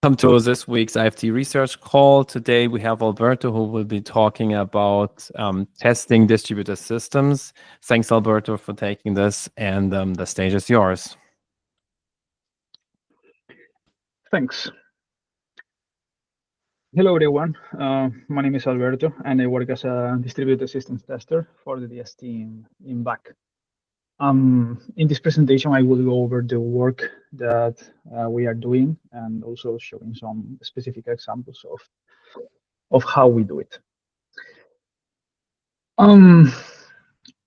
Welcome to this week's IFT research call. Today we have Alberto who will be talking about testing distributed systems. Thanks, Alberto, for taking this, and the stage is yours. Thanks. Hello, everyone. My name is Alberto, and I work as a distributed systems tester for the DST in back. In this presentation, I will go over the work that we are doing and also showing some specific examples of how we do it. In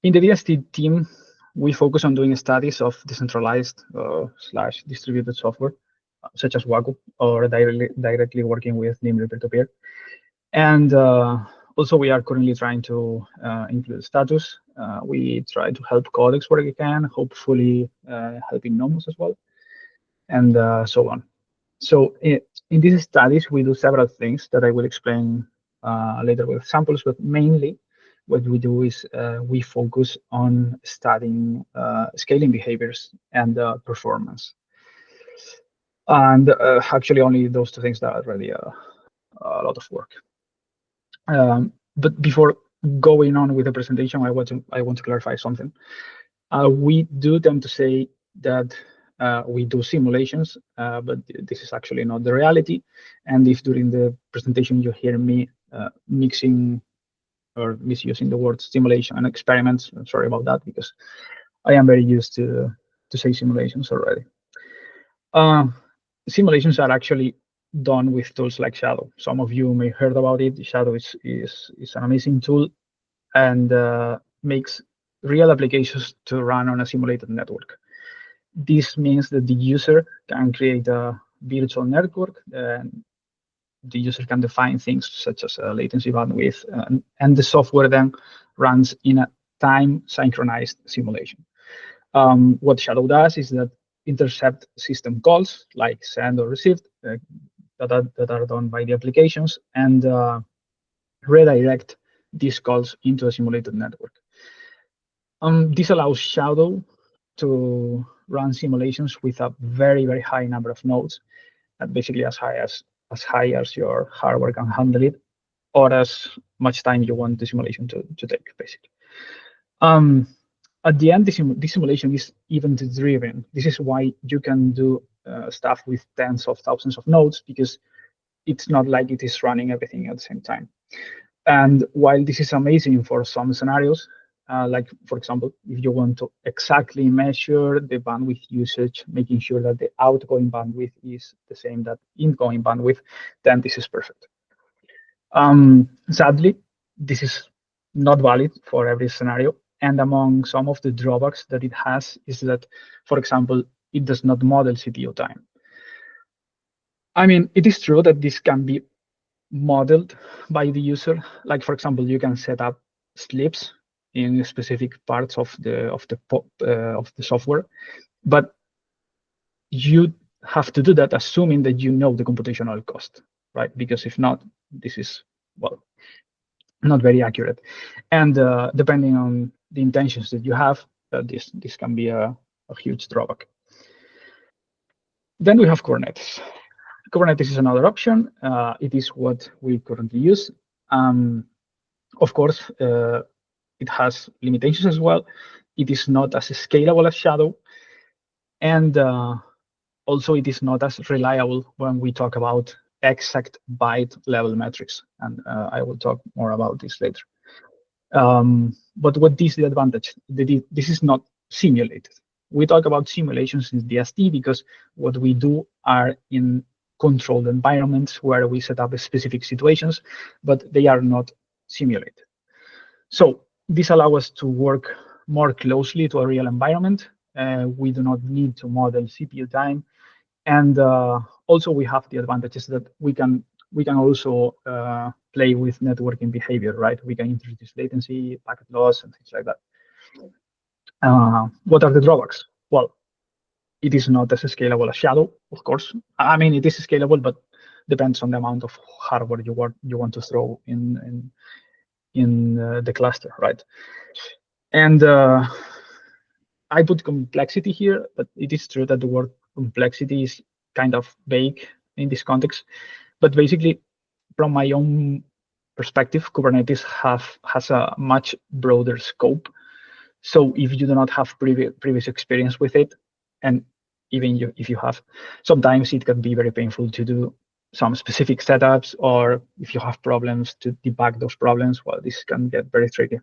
the DST team, we focus on doing studies of decentralized / distributed software, such as Waco, or directly working with NIM peer-to-peer. And also, we are currently trying to include status. We try to help colleagues where we can, hopefully helping nodes as well, and so on. So in these studies, we do several things that I will explain later with samples, but mainly what we do is we focus on studying scaling behaviors and performance. And actually, only those two things that are really a lot of work. But before going on with the presentation, I want to clarify something. We do tend to say that we do simulations, but this is actually not the reality. And if during the presentation you hear me mixing or misusing the words simulation and experiments, I'm sorry about that, because I am very used to say simulations already. Simulations are actually done with tools like Shadow. Some of you may have heard about it. Shadow is an amazing tool and makes real applications to run on a simulated network. This means that the user can create a virtual network, and the user can define things such as latency, bandwidth, and the software then runs in a time synchronized simulation. What Shadow does is that intercept system calls like send or receive that are done by the applications and redirect these calls into a simulated network. This allows Shadow to run simulations with a very, very high number of nodes, basically as high as your hardware can handle it, or as much time you want the simulation to take, basically. At the end, this simulation is event-driven. This is why you can do stuff with tens of thousands of nodes, because it's not like it is running everything at the same time. And while this is amazing for some scenarios, like, for example, if you want to exactly measure the bandwidth usage, making sure that the outgoing bandwidth is the same that incoming bandwidth, then this is perfect. Sadly, this is not valid for every scenario. And among some of the drawbacks that it has is that, for example, it does not model CPU time. I mean, it is true that this can be modeled by the user. Like, for example, you can set up sleeps in specific parts of the software, but you have to do that assuming that you know the computational cost, right? Because if not, this is, well, not very accurate. And depending on the intentions that you have, this can be a huge drawback. Then we have Kubernetes. Kubernetes is another option. It is what we currently use. Of course, it has limitations as well. It is not as scalable as Shadow. And also, it is not as reliable when we talk about exact byte level metrics. And I will talk more about this later. But what is the advantage? This is not simulated. We talk about simulations in DST because what we do are in controlled environments where we set up specific situations, but they are not simulated. So this allows us to work more closely to a real environment. We do not need to model CPU time. And also we have the advantages that we can also play with networking behavior, right? We can introduce latency, packet loss, and things like that. What are the drawbacks? Well, it is not as scalable as Shadow, of course. I mean, it is scalable, but depends on the amount of hardware you want to throw in the cluster, right? And I put complexity here, but it is true that the word complexity is kind of vague in this context. But basically, from my own perspective, Kubernetes has a much broader scope. So if you do not have previous experience with it, and even if you have, sometimes it can be very painful to do some specific setups, or if you have problems to debug those problems, well, this can get very tricky.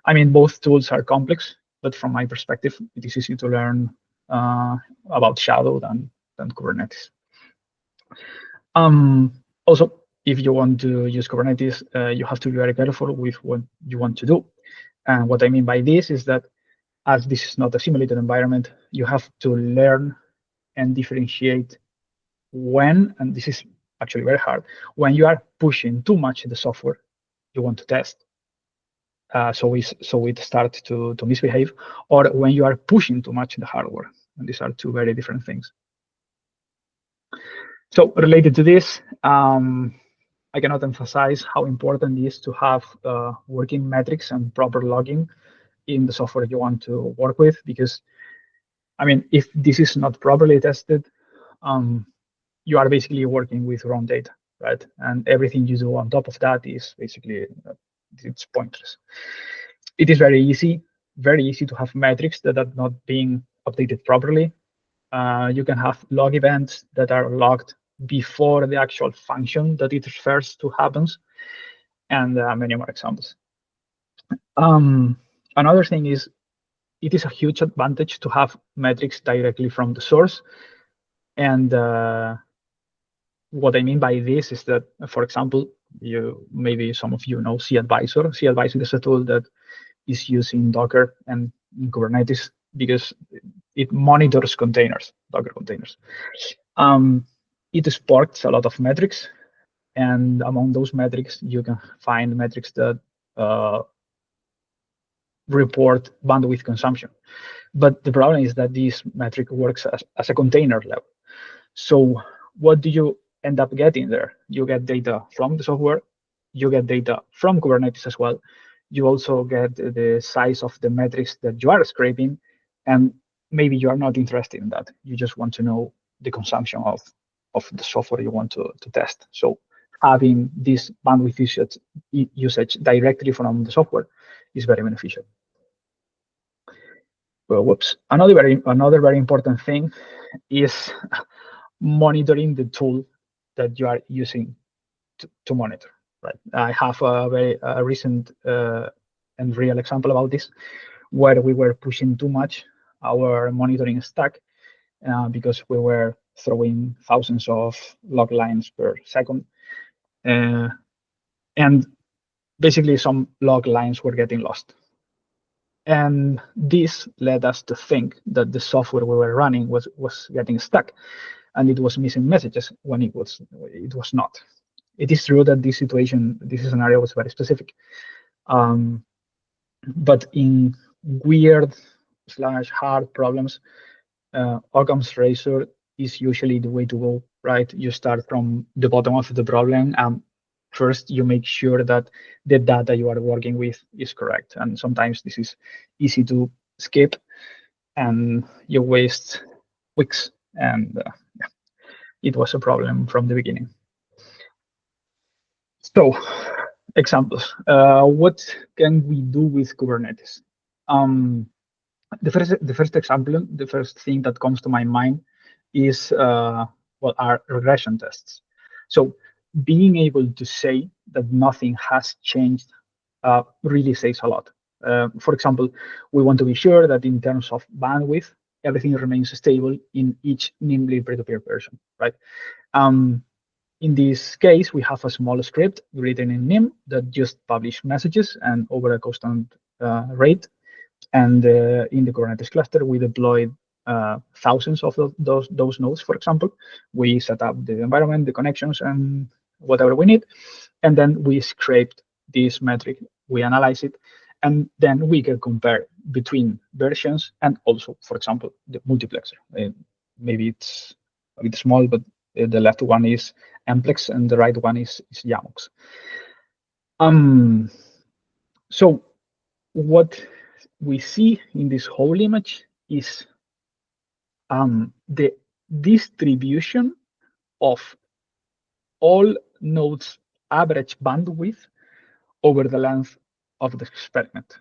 I mean, both tools are complex, but from my perspective, it is easy to learn about Shadow than Kubernetes. Also, if you want to use Kubernetes, you have to be very careful with what you want to do. And what I mean by this is that as this is not a simulated environment, you have to learn and differentiate when, and this is actually very hard, when you are pushing too much the software you want to test. So it starts to misbehave, or when you are pushing too much the hardware. And these are two very different things. So related to this, I cannot emphasize how important it is to have working metrics and proper logging in the software you want to work with, because, I mean, if this is not properly tested, you are basically working with wrong data, right? And everything you do on top of that is basically, it's pointless. It is very easy to have metrics that are not being updated properly. You can have log events that are logged before the actual function that it refers to happens, and many more examples. Another thing is, it is a huge advantage to have metrics directly from the source. And what I mean by this is that, for example, maybe some of you know cAdvisor. cAdvisor is a tool that is used in Docker and in Kubernetes because it monitors containers, Docker containers. It sports a lot of metrics, and among those metrics, you can find metrics that report bandwidth consumption. But the problem is that this metric works as a container level. So what do you end up getting there? You get data from the software, you get data from Kubernetes as well. You also get the size of the metrics that you are scraping, and maybe you are not interested in that. You just want to know the consumption of the software you want to test. So having this bandwidth usage directly from the software is very beneficial. Well, whoops. Another very important thing is monitoring the tool that you are using to monitor. Right. I have a very recent and real example about this, where we were pushing too much our monitoring stack because we were throwing thousands of log lines per second, and basically some log lines were getting lost. And this led us to think that the software we were running was getting stuck, and it was missing messages when it was not. It is true that this scenario was very specific, but in weird/hard problems, Occam's razor is usually the way to go. Right? You start from the bottom of the problem, and first you make sure that the data you are working with is correct. And sometimes this is easy to skip, and you waste weeks. And yeah, it was a problem from the beginning. So, examples. What can we do with Kubernetes? The first example, the first thing that comes to my mind is are regression tests. So being able to say that nothing has changed really says a lot. For example, we want to be sure that in terms of bandwidth, everything remains stable in each Nimble peer-to-peer version, right? In this case, we have a small script written in Nim that just publish messages and over a constant rate. And in the Kubernetes cluster, we deployed thousands of those nodes, for example. We set up the environment, the connections, and whatever we need. And then we scraped this metric, we analyze it, and then we can compare between versions and also, for example, the multiplexer. Maybe it's a bit small, but the left one is Mplex and the right one is Yamox. So what we see in this whole image is the distribution of all nodes' average bandwidth over the length of the experiment.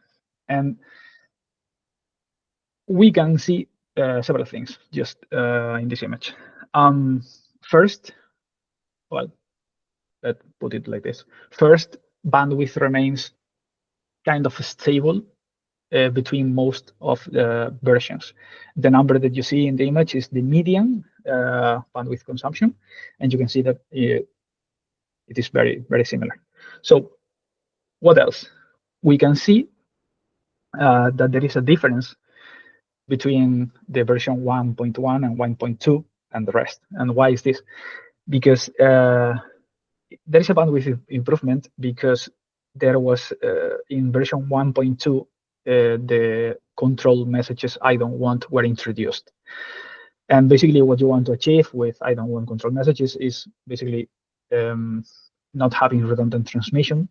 And we can see several things just in this image. First, well, let's put it like this. First, bandwidth remains kind of stable between most of the versions. The number that you see in the image is the median bandwidth consumption, and you can see that it is very, very similar. So what else? We can see that there is a difference between the version 1.1 and 1.2 and the rest. And why is this? Because there is a bandwidth improvement because there was in version 1.2 the control messages I don't want were introduced. And basically what you want to achieve with I don't want control messages is basically not having redundant transmission.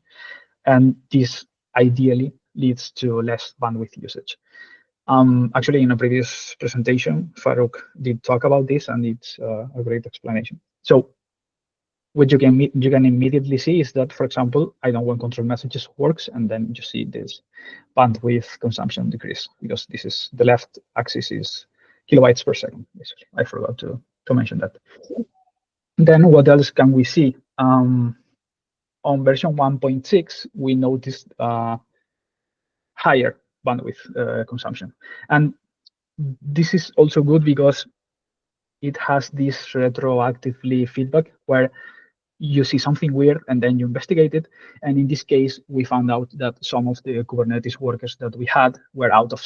And this ideally leads to less bandwidth usage. Actually, in a previous presentation, Farouk did talk about this, and it's a great explanation. So what you can immediately see is that, for example, I don't want control messages works, and then you see this bandwidth consumption decrease, because this is the left axis is kilobytes per second. Basically, I forgot to mention that. Then what else can we see? On version 1.6, we noticed higher bandwidth consumption, and this is also good because it has this retroactively feedback where you see something weird and then you investigate it. And in this case, we found out that some of the Kubernetes workers that we had were out of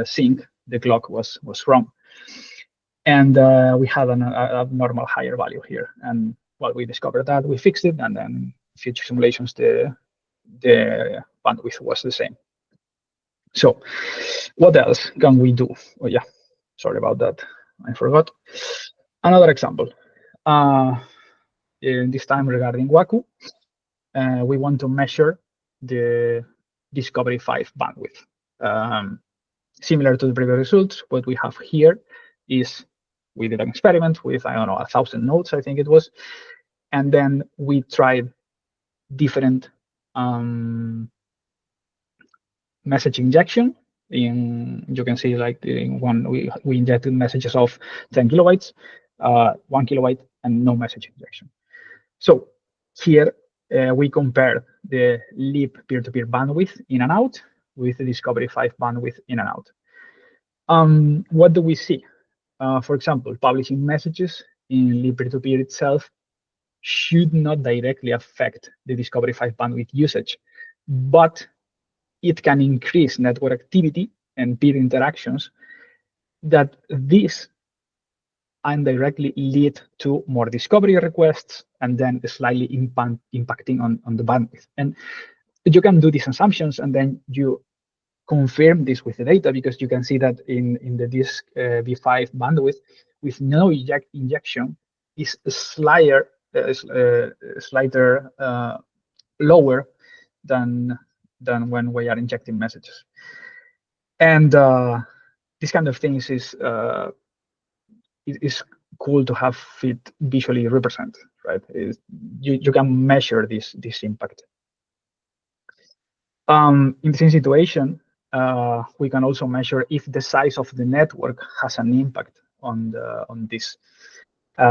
sync. The clock was wrong. And we had an abnormal higher value here. And well, we discovered that, we fixed it, and then future simulations, the bandwidth was the same. So what else can we do? Oh yeah, sorry about that, I forgot. Another example. This time regarding Waku, we want to measure the Discovery 5 bandwidth. Similar to the previous results, what we have here is we did an experiment with, I don't know, 1,000 nodes, I think it was. And then we tried different message injection. You can see like in one, we injected messages of 10 kilobytes, 1 kilobyte, and no message injection. So here we compare the LEAP peer-to-peer bandwidth in and out with the Discovery 5 bandwidth in and out. What do we see? For example, publishing messages in LEAP peer-to-peer itself should not directly affect the Discovery 5 bandwidth usage, but it can increase network activity and peer interactions that this indirectly lead to more discovery requests and then slightly impacting on the bandwidth. And you can do these assumptions and then you confirm this with the data, because you can see that in the disk V5 bandwidth with no injection is slightly lower than when we are injecting messages. And this kind of things is cool to have it visually represent, right? You can measure this impact. In the same situation, we can also measure if the size of the network has an impact on this.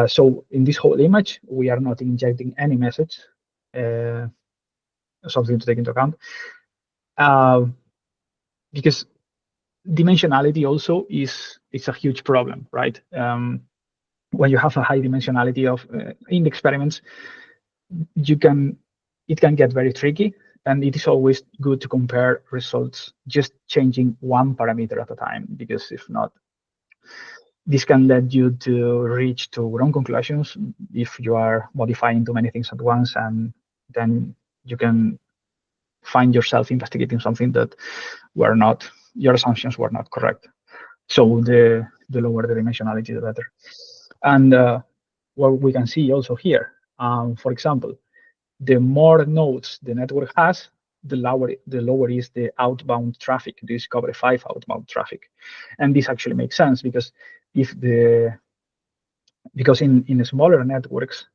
So in this whole image, we are not injecting any message. Something to take into account, because dimensionality also is a huge problem, right? When you have a high dimensionality of in the experiments, it can get very tricky, and it is always good to compare results just changing one parameter at a time, because if not, this can lead you to reach to wrong conclusions if you are modifying too many things at once, and then you can find yourself investigating something that your assumptions were not correct. So the lower the dimensionality, the better. And what we can see also here, for example, the more nodes the network has, the lower is the outbound traffic, the Discovery 5 outbound traffic. And this actually makes sense, because if the because in smaller networks,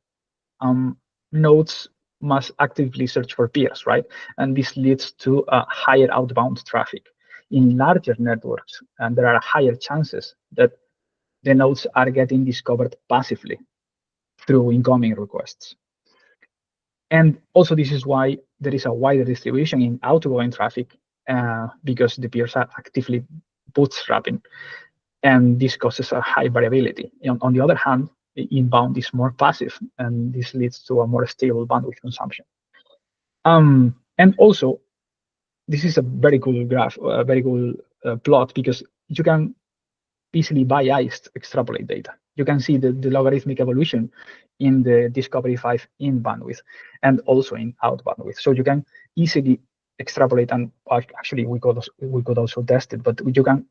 nodes must actively search for peers, right? And this leads to higher outbound traffic. In larger networks, and there are higher chances that the nodes are getting discovered passively through incoming requests. And also, this is why there is a wider distribution in outgoing traffic, because the peers are actively bootstrapping, and this causes a high variability. On the other hand, inbound is more passive, and this leads to a more stable bandwidth consumption. And also, this is a very cool graph, a very cool plot, because you can easily biased extrapolate data. You can see the logarithmic evolution in the Discovery 5 in bandwidth and also in out bandwidth. So you can easily extrapolate, and actually we could also test it, but you can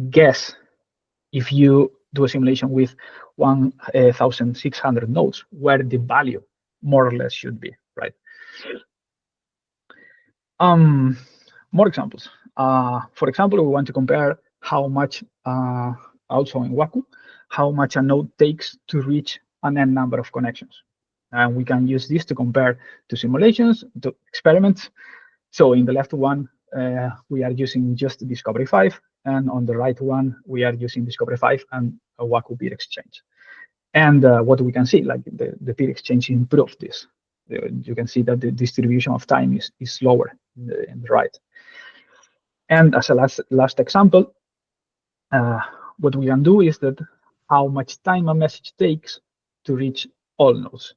guess if you do a simulation with 1,600 nodes, where the value more or less should be, right? More examples. For example, we want to compare how much, also in Waku, how much a node takes to reach an n number of connections. And we can use this to compare to simulations, to experiments. So in the left one, we are using just Discovery 5, and on the right one, we are using Discovery 5 and a Waku peer exchange. And what we can see, like the peer exchange improved this. You can see that the distribution of time is lower in the right. And as a last example, what we can do is that how much time a message takes to reach all nodes.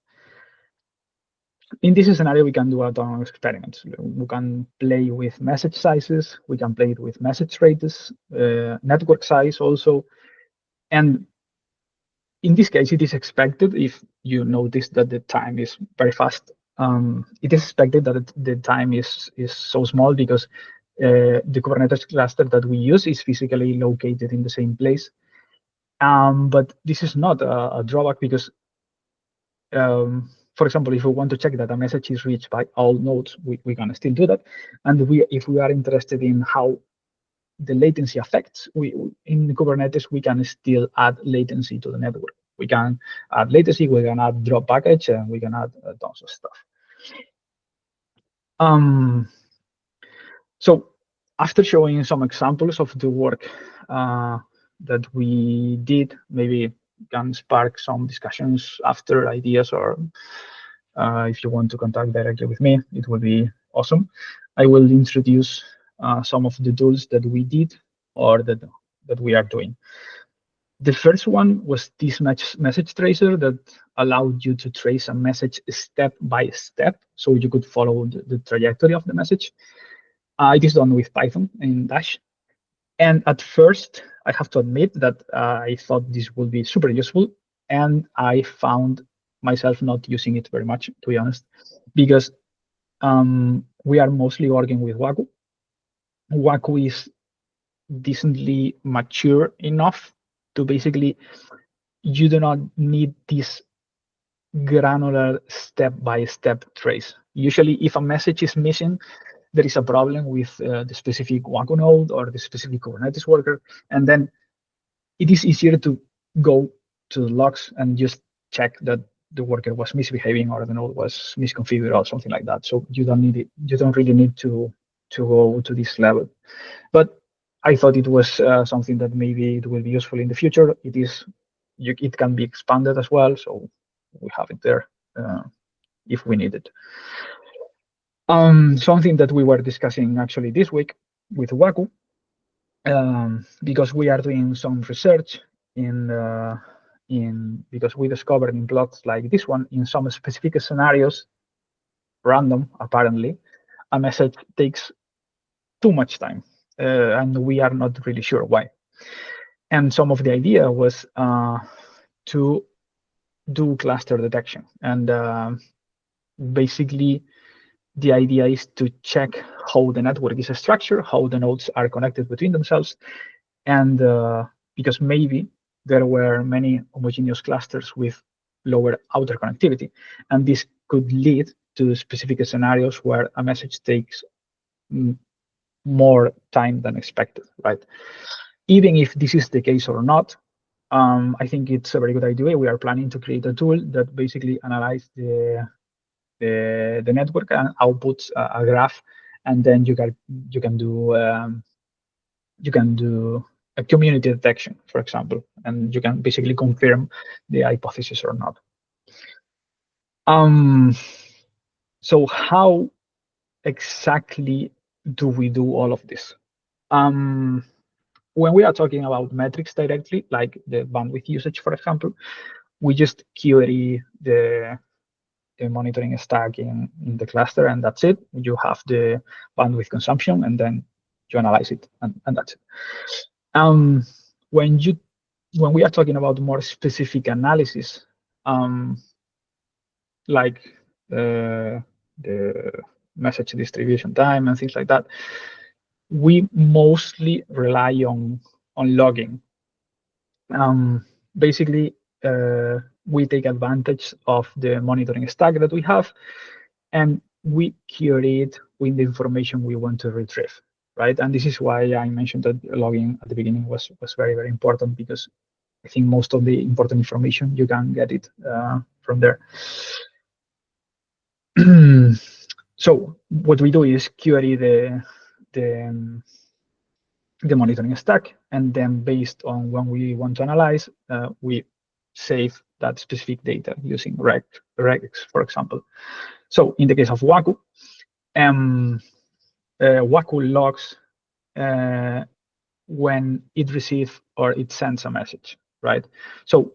In this scenario, we can do a ton of experiments. We can play with message sizes, we can play with message rates, network size also. And in this case, it is expected, if you notice that the time is very fast, it is expected that the time is so small because the Kubernetes cluster that we use is physically located in the same place. But this is not a drawback, because, for example, if we want to check that a message is reached by all nodes, we can still do that. And if we are interested in how the latency affects, in Kubernetes, we can still add latency to the network. We can add latency, we can add drop package, and we can add tons of stuff. So after showing some examples of the work that we did, maybe can spark some discussions after, ideas, or if you want to contact directly with me, it would be awesome. I will introduce some of the tools that we did or that we are doing. The first one was this message tracer that allowed you to trace a message step by step, so you could follow the trajectory of the message. It is done with Python in Dash. And at first, I have to admit that I thought this would be super useful, and I found myself not using it very much, to be honest, because we are mostly working with Waku. Waku is decently mature enough to basically, you do not need this granular step-by-step trace. Usually, if a message is missing, there is a problem with the specific Waku node or the specific Kubernetes worker, and then it is easier to go to the logs and just check that the worker was misbehaving or the node was misconfigured or something like that. So you don't need it. You don't really need to go to this level. But I thought it was something that maybe it will be useful in the future. It is. It can be expanded as well, so we have it there if we need it. Something that we were discussing actually this week with Waku, because we are doing some research because we discovered in plots like this one, in some specific scenarios, random apparently, a message takes too much time, and we are not really sure why. And some of the idea was to do cluster detection, and basically the idea is to check how the network is structured, how the nodes are connected between themselves, and because maybe there were many homogeneous clusters with lower outer connectivity, and this could lead to specific scenarios where a message takes more time than expected, right? Even if this is the case or not, I think it's a very good idea. We are planning to create a tool that basically analyze the network and outputs a graph, and then you can do a community detection, for example, and you can basically confirm the hypothesis or not. So how exactly do we do all of this? When we are talking about metrics directly, like the bandwidth usage, for example, we just query the monitoring stack in the cluster, and that's it. You have the bandwidth consumption, and then you analyze it, and that's it. When we are talking about more specific analysis, like the message distribution time and things like that, we mostly rely on logging. Basically, we take advantage of the monitoring stack that we have, and we curate with the information we want to retrieve, right? And this is why I mentioned that logging at the beginning was very, very important, because I think most of the important information you can get it from there. So what we do is query the monitoring stack, and then based on when we want to analyze, we save that specific data using regex, for example. So in the case of Waku, Waku logs when it receives or it sends a message, right? So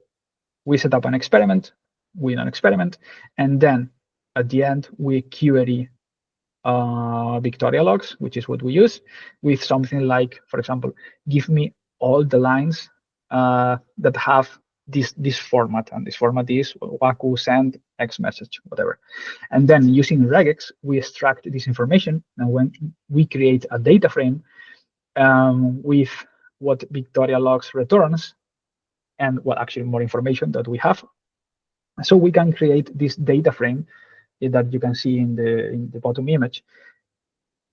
we set up an experiment with an experiment, and then at the end we query Victoria logs, which is what we use, with something like, for example, give me all the lines that have this format, and this format is Waku send X message, whatever. And then using regex, we extract this information, and when we create a data frame with what Victoria logs returns, and what actually more information that we have, so we can create this data frame that you can see in the bottom image.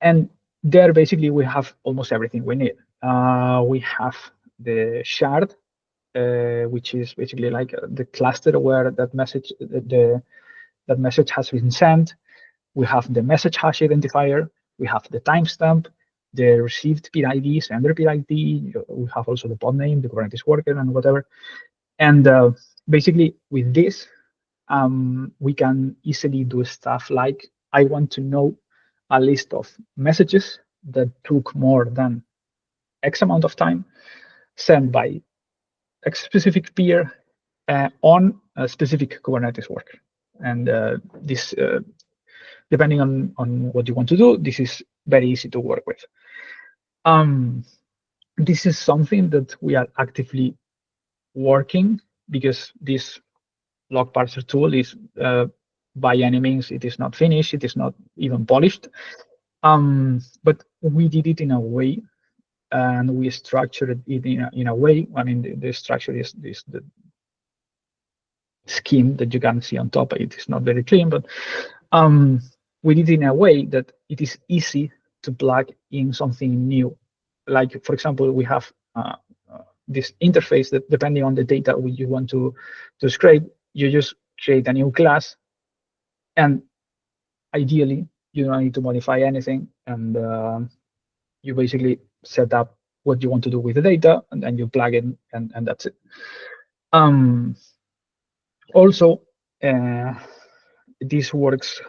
And there, basically, we have almost everything we need. We have the shard, which is basically like the cluster where that message has been sent. We have the message hash identifier. We have the timestamp, the received PID, sender PID. We have also the pod name, the Kubernetes worker, and whatever. And basically, with this, we can easily do stuff like, I want to know a list of messages that took more than X amount of time sent by X specific peer on a specific Kubernetes worker. And this, depending on what you want to do, this is very easy to work with. This is something that we are actively working, because this log parser tool is, by any means, it is not finished, it is not even polished. But we did it in a way, and we structured it in a way. I mean, the structure is the scheme that you can see on top. It is not very clean, but we did it in a way that it is easy to plug in something new. Like, for example, we have this interface that, depending on the data you want to scrape, you just create a new class, and ideally you don't need to modify anything, and you basically set up what you want to do with the data, and then you plug in, and that's it. Also, this works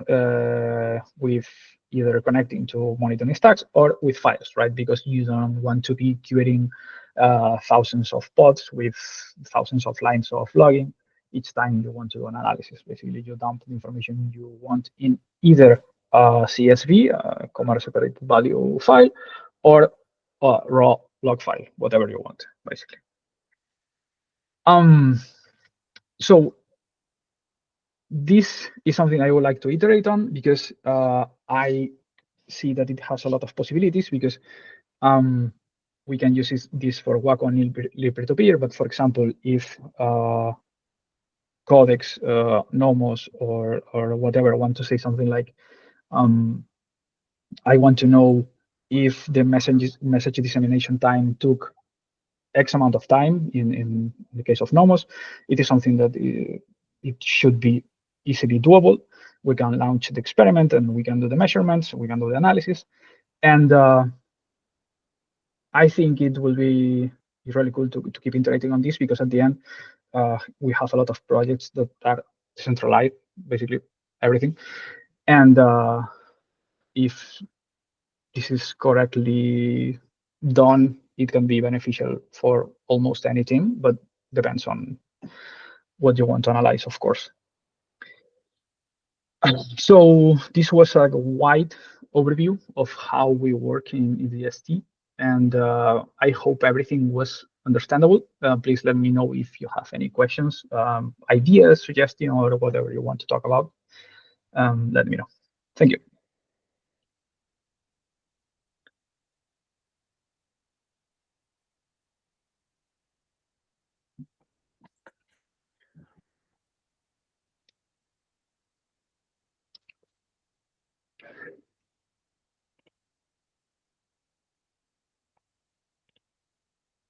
with either connecting to monitoring stacks or with files, right? Because you don't want to be querying thousands of pods with thousands of lines of logging each time you want to do an analysis. Basically, you dump the information you want in either CSV, comma separated value file, or raw log file, whatever you want, basically. So this is something I would like to iterate on, because I see that it has a lot of possibilities, because we can use this for Waco and peer-to-peer. But for example, if Codex, Nomos, or whatever want to say something like, I want to know if the message dissemination time took X amount of time. In the case of Nomos, it is something that it should be easily doable. We can launch the experiment and we can do the measurements, we can do the analysis. And I think it will be really cool to keep iterating on this, because at the end, we have a lot of projects that are decentralized, basically everything. And if this is correctly done, it can be beneficial for almost any team, but depends on what you want to analyze, of course. So this was a wide overview of how we work in DST, and I hope everything was understandable. Please let me know if you have any questions, ideas, suggestions, or whatever you want to talk about. Let me know. Thank you.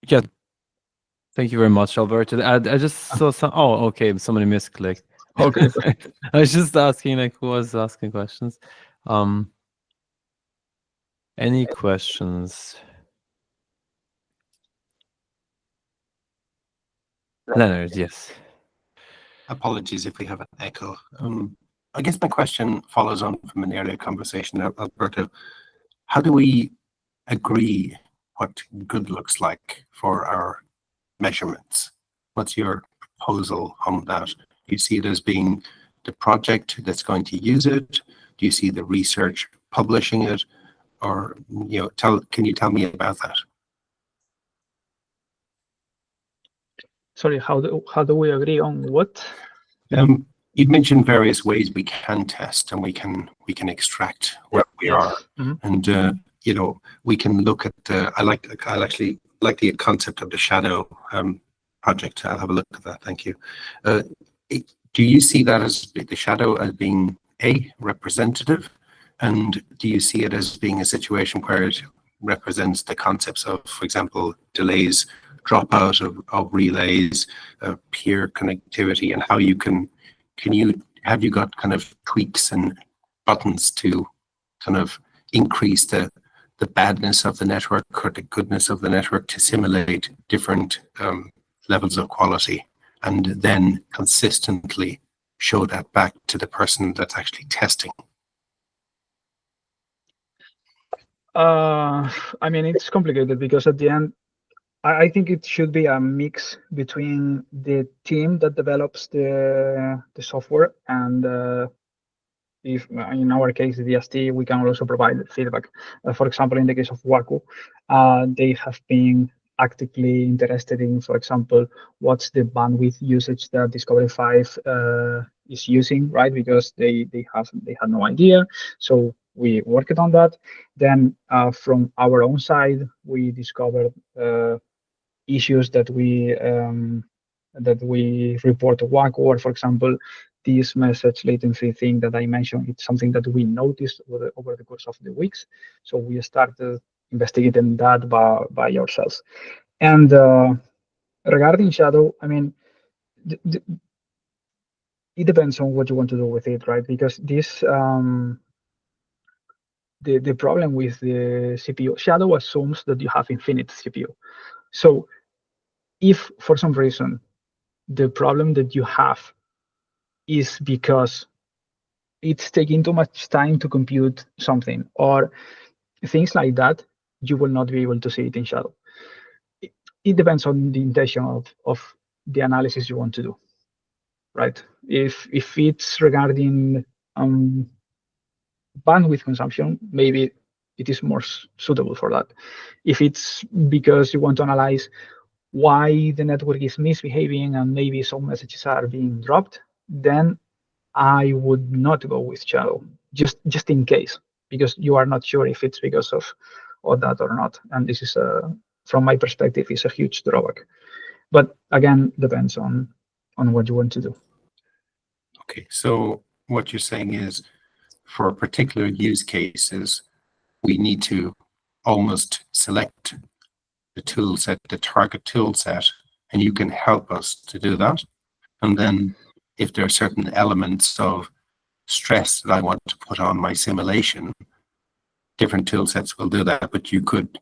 Yeah. Thank you very much, Alberto. I just saw some. Oh, okay. Somebody misclicked. Okay. I was just asking, like, who was asking questions. Any questions? Leonard, yes. Apologies if we have an echo. I guess my question follows on from an earlier conversation, Alberto. How do we agree what good looks like for our measurements? What's your proposal on that? Do you see it as being the project that's going to use it? Do you see the research publishing it? Or, can you tell me about that? Sorry, how do we agree on what? You've mentioned various ways we can test and we can extract where we are, and we can look at I actually like the concept of the shadow project. I'll have a look at that. Thank you. Do you see that as the shadow as being representative, and do you see it as being a situation where it represents the concepts of, for example, delays, dropout of relays, peer connectivity, and how you have you got kind of tweaks and buttons to kind of increase the badness of the network or the goodness of the network to simulate different levels of quality, and then consistently show that back to the person that's actually testing? I mean, it's complicated because at the end, I think it should be a mix between the team that develops the software and if in our case, the DST, we can also provide feedback. For example, in the case of Waku, they have been actively interested in, for example, what's the bandwidth usage that Discovery 5 is using, right? Because they had no idea. So we worked on that. Then from our own side, we discovered issues that we report to Waku, or for example, this message latency thing that I mentioned, it's something that we noticed over the course of the weeks. So we started investigating that by ourselves. And regarding shadow, I mean, it depends on what you want to do with it, right? Because this the problem with the CPU, shadow assumes that you have infinite CPU. So if for some reason the problem that you have is because it's taking too much time to compute something or things like that, you will not be able to see it in shadow. It depends on the intention of the analysis you want to do, right? If it's regarding bandwidth consumption, maybe it is more suitable for that. If it's because you want to analyze why the network is misbehaving and maybe some messages are being dropped, then I would not go with shadow, just in case, because you are not sure if it's because of that or not. And this is, from my perspective, is a huge drawback. But again, depends on what you want to do. Okay, so what you're saying is, for particular use cases, we need to almost select the tool set, the target tool set, and you can help us to do that. And then if there are certain elements of stress that I want to put on my simulation, different tool sets will do that, but you could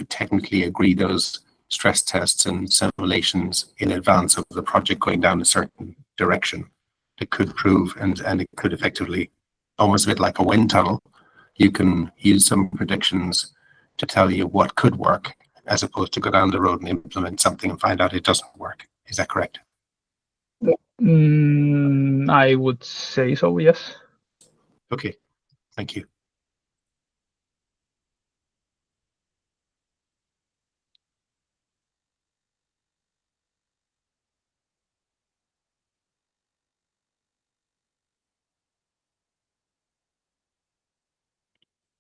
technically agree those stress tests and simulations in advance of the project going down a certain direction that could prove, and it could effectively, almost a bit like a wind tunnel, you can use some predictions to tell you what could work, as opposed to go down the road and implement something and find out it doesn't work. Is that correct? I would say so, yes. Okay, thank you.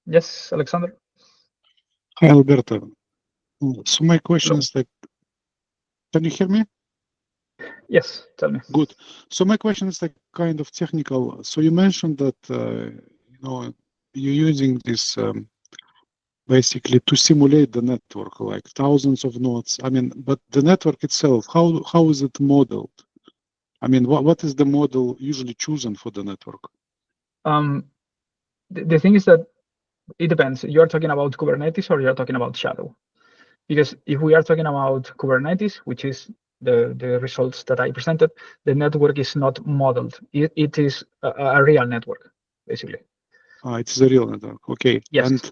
Yes, Alexander? Hi, Alberto. So my question is like, can you hear me? Yes, tell me. Good. So my question is like kind of technical. So you mentioned that you're using this basically to simulate the network, like thousands of nodes. I mean, but the network itself, how is it modeled? I mean, what is the model usually chosen for the network? The thing is that it depends. You are talking about Kubernetes or you are talking about Shadow? Because if we are talking about Kubernetes, which is the results that I presented, the network is not modeled. It is a real network, basically. It's a real network. Okay. Yes. And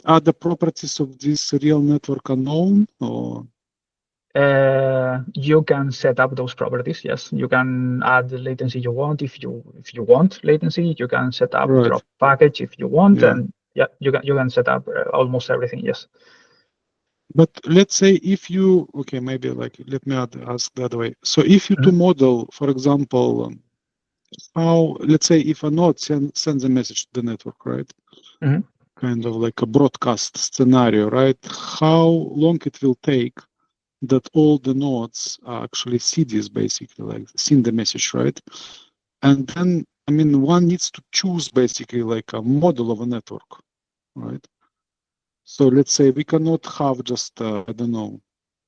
are the properties of this real network unknown, or? You can set up those properties. Yes, you can add the latency you want. If you want latency, you can set up drop package if you want, and yeah, you can set up almost everything. Yes. But let's say if you, okay, maybe like, let me ask the other way. So if you to model, for example, how, let's say if a node sends a message to the network, right? Kind of like a broadcast scenario, right? How long it will take that all the nodes actually see this, basically, like send the message, right? And then, I mean, one needs to choose basically like a model of a network, right? So let's say we cannot have just, I don't know,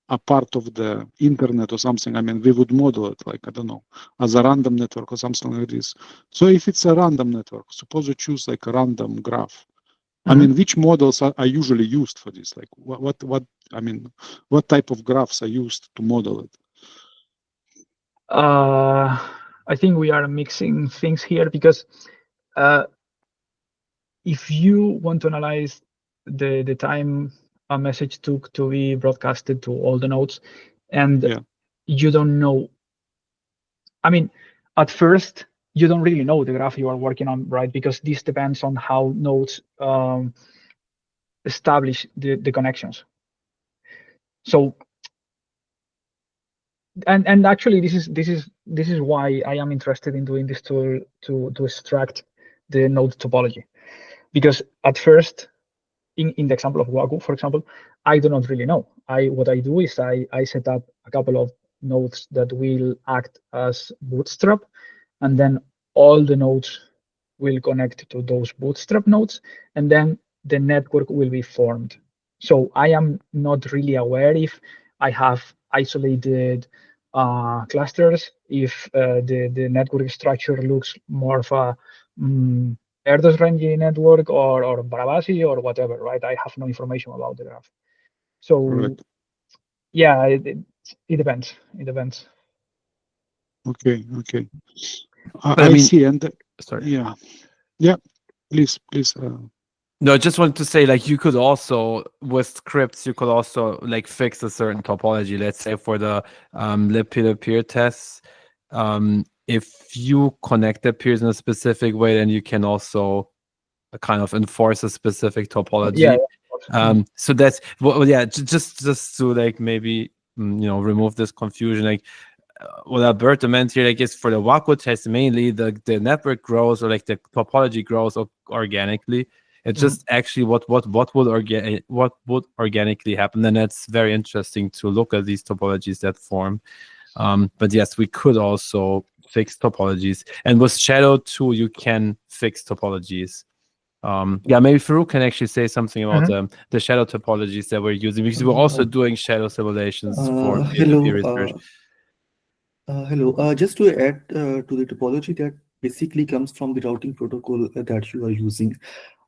a part of the internet or something. I mean, we would model it like, I don't know, as a random network or something like this. So if it's a random network, suppose you choose like a random graph. I mean, which models are usually used for this? Like what, I mean, what type of graphs are used to model it? I think we are mixing things here because if you want to analyze the time a message took to be broadcasted to all the nodes, and you don't know, I mean, at first you don't really know the graph you are working on, right? Because this depends on how nodes establish the connections. So, and actually this is why I am interested in doing this tool to extract the node topology, because at first, in the example of Waku, for example, I do not really know. What I do is I set up a couple of nodes that will act as bootstrap, and then all the nodes will connect to those bootstrap nodes, and then the network will be formed. So I am not really aware if I have isolated clusters, if the network structure looks more of a Erdos-Renyi network or Barabasi or whatever, right? I have no information about the graph. So yeah, it depends. It depends. Okay. I see. And sorry. Yeah. Please. No, I just wanted to say, like, you could also, with scripts, you could also like fix a certain topology. Let's say for the lib peer-to-peer tests, if you connect the peers in a specific way, then you can also kind of enforce a specific topology. So that's just to like maybe remove this confusion. Like what Alberto meant here, I guess for the Waku test, mainly the network grows, or like the topology grows organically. It's just actually what would organically happen, and that's very interesting to look at these topologies that form. But yes, we could also fix topologies, and with Shadow too, you can fix topologies. Yeah, maybe Farouk can actually say something about the shadow topologies that we're using, because we're also doing shadow simulations for peer-to-peer research. Hello. Just to add to the topology that basically comes from the routing protocol that you are using.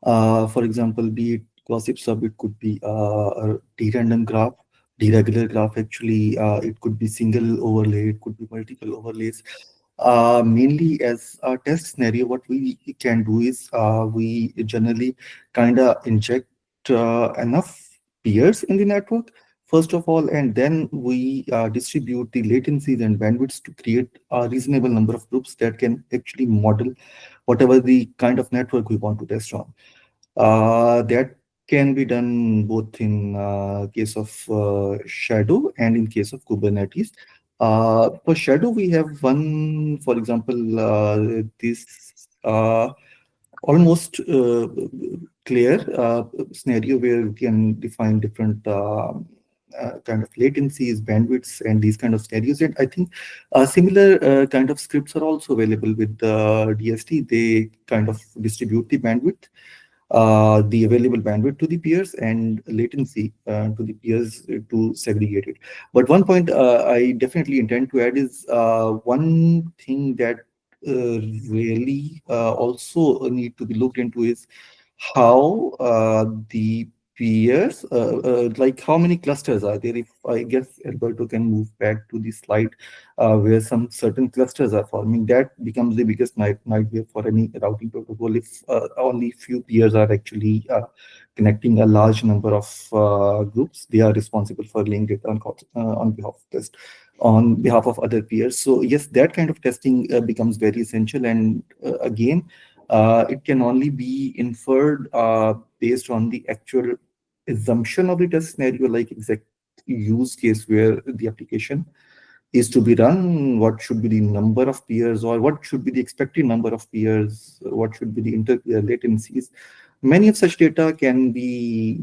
For example, be it gossip sub, it could be a D-random graph, deregular graph. Actually, it could be single overlay, it could be multiple overlays. Mainly as a test scenario, what we can do is we generally kind of inject enough peers in the network first of all, and then we distribute the latencies and bandwidths to create a reasonable number of groups that can actually model whatever the kind of network we want to test on. That can be done both in case of Shadow and in case of Kubernetes. For Shadow, we have one, for example, this almost clear scenario where we can define different kind of latencies, bandwidths, and these kind of scenarios. And I think similar kind of scripts are also available with DST. They kind of distribute the bandwidth, the available bandwidth to the peers, and latency to the peers to segregate it. But one point I definitely intend to add is one thing that really also need to be looked into is how the peers, like how many clusters are there. If I guess Alberto can move back to the slide where some certain clusters are forming, that becomes the biggest nightmare for any routing protocol if only few peers are actually connecting a large number of groups. They are responsible for laying data on behalf of test, on behalf of other peers. So yes, that kind of testing becomes very essential. And again, it can only be inferred based on the actual assumption of the test scenario, like exact use case where the application is to be run, what should be the number of peers, or what should be the expected number of peers, what should be the inter-peer latencies. Many of such data can be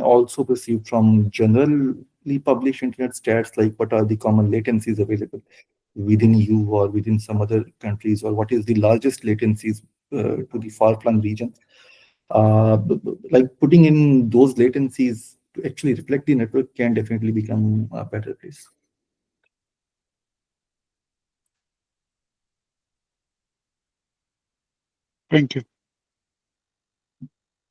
also perceived from generally published internet stats, like what are the common latencies available within EU or within some other countries, or what is the largest latencies to the far-flung region. Like putting in those latencies to actually reflect the network can definitely become a better place. Thank you.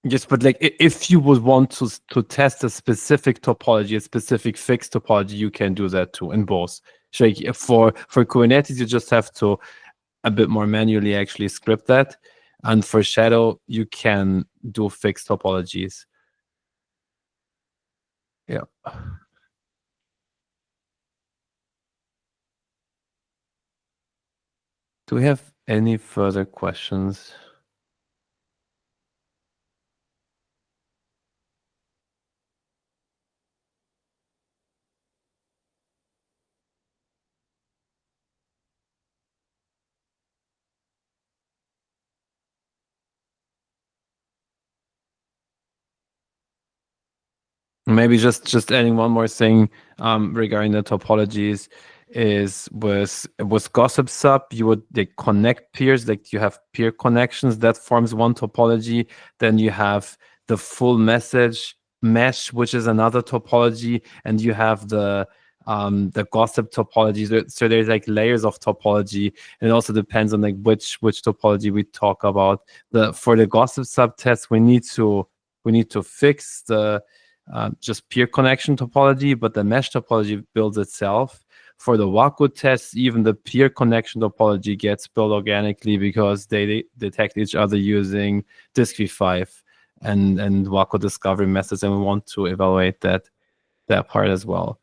Yes, but like if you would want to test a specific topology, a specific fixed topology, you can do that too in both. So like for Kubernetes, you just have to a bit more manually actually script that, and for Shadow, you can do fixed topologies. Yeah. Do we have any further questions? Maybe just adding one more thing regarding the topologies is with gossip sub, you would connect peers, like you have peer connections that forms one topology. Then you have the full message mesh, which is another topology, and you have the gossip topology. So there's like layers of topology, and it also depends on like which topology we talk about. For the gossip sub test, we need to fix the just peer connection topology, but the mesh topology builds itself. For the Waco tests, even the peer connection topology gets built organically because they detect each other using DiskV5 and Waco discovery methods, and we want to evaluate that part as well.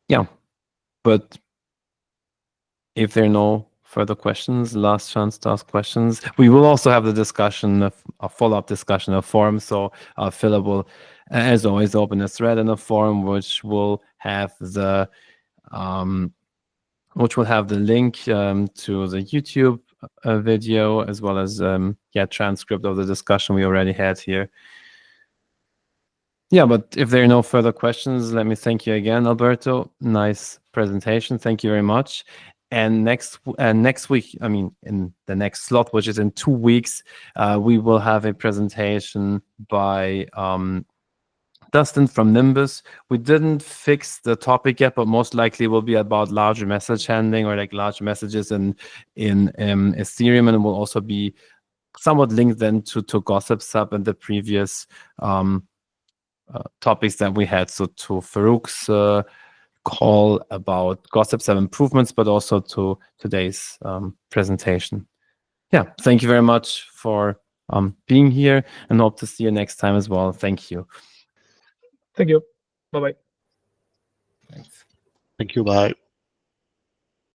Yeah, but if there are no further questions, last chance to ask questions. We will also have the discussion, a follow-up discussion of forum, so fillable, as always, open a thread in a forum, which will have the link to the YouTube video, as well as transcript of the discussion we already had here. Yeah, but if there are no further questions, let me thank you again, Alberto. Nice presentation. Thank you very much. And next week, I mean, in the next slot, which is in 2 weeks, we will have a presentation by Dustin from Nimbus. We didn't fix the topic yet, but most likely will be about larger message handling or like large messages in Ethereum, and it will also be somewhat linked then to Gossip Sub and the previous topics that we had. So to Farouk's call about Gossip Sub improvements, but also to today's presentation. Yeah, thank you very much for being here, and hope to see you next time as well. Thank you. Thank you. Bye-bye. Thanks. Thank you. Bye.